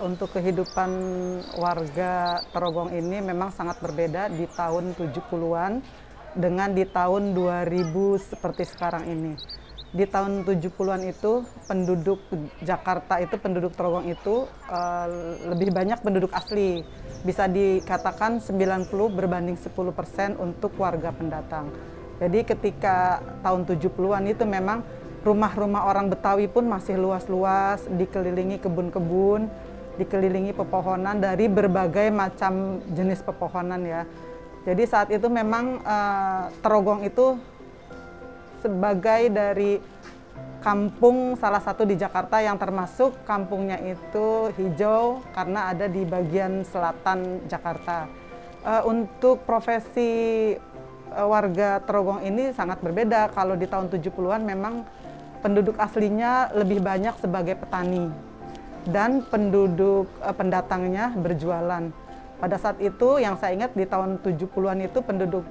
Untuk kehidupan warga Trogong ini memang sangat berbeda di tahun 70-an dengan di tahun 2000 seperti sekarang ini. Di tahun 70-an itu penduduk Jakarta itu, penduduk Trogong itu lebih banyak penduduk asli. Bisa dikatakan 90 berbanding 10% untuk warga pendatang. Jadi ketika tahun 70-an itu memang rumah-rumah orang Betawi pun masih luas-luas, dikelilingi kebun-kebun, dikelilingi pepohonan dari berbagai macam jenis pepohonan ya. Jadi saat itu memang Trogong itu sebagai dari kampung salah satu di Jakarta yang termasuk kampungnya itu hijau karena ada di bagian selatan Jakarta. Untuk profesi warga Trogong ini sangat berbeda. Kalau di tahun 70-an memang penduduk aslinya lebih banyak sebagai petani dan penduduk pendatangnya berjualan. Pada saat itu yang saya ingat di tahun 70-an itu penduduk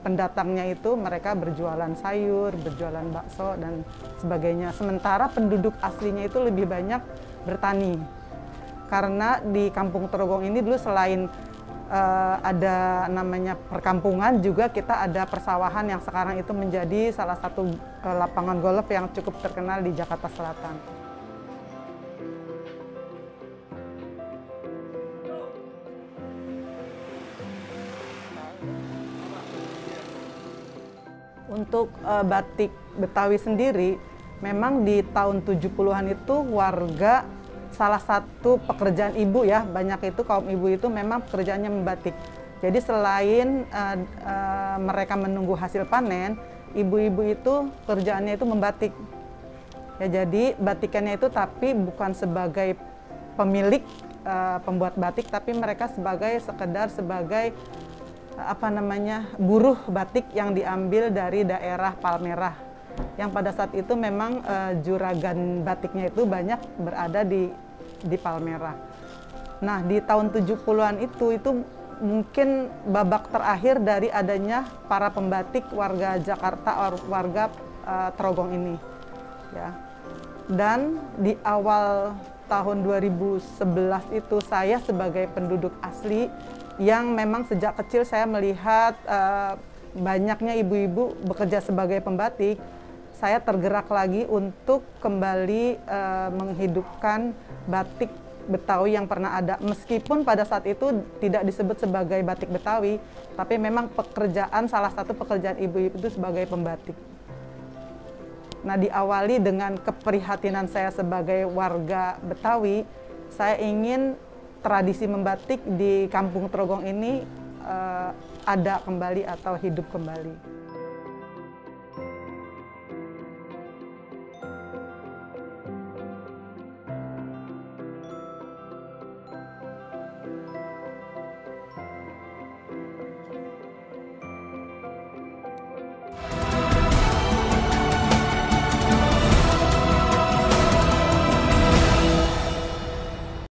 pendatangnya itu mereka berjualan sayur, berjualan bakso dan sebagainya. Sementara penduduk aslinya itu lebih banyak bertani. Karena di Kampung Trogong ini dulu selain ada namanya perkampungan, juga kita ada persawahan yang sekarang itu menjadi salah satu lapangan golf yang cukup terkenal di Jakarta Selatan. Untuk batik Betawi sendiri, memang di tahun 70-an itu warga salah satu pekerjaan ibu ya, banyak itu kaum ibu itu memang pekerjaannya membatik. Jadi selain mereka menunggu hasil panen, ibu-ibu itu kerjaannya itu membatik. Ya, jadi batikannya itu tapi bukan sebagai pemilik pembuat batik, tapi mereka sekedar sebagai buruh batik yang diambil dari daerah Palmerah, yang pada saat itu memang juragan batiknya itu banyak berada di Palmerah. Nah, di tahun 70-an itu mungkin babak terakhir dari adanya para pembatik warga Jakarta, warga Trogong ini ya. Dan di awal tahun 2011 itu saya sebagai penduduk asli yang memang sejak kecil saya melihat banyaknya ibu-ibu bekerja sebagai pembatik, saya tergerak lagi untuk kembali menghidupkan batik Betawi yang pernah ada. Meskipun pada saat itu tidak disebut sebagai batik Betawi, tapi memang salah satu pekerjaan ibu-ibu itu sebagai pembatik. Nah, diawali dengan keprihatinan saya sebagai warga Betawi, saya ingin tradisi membatik di Kampung Trogong ini ada kembali atau hidup kembali.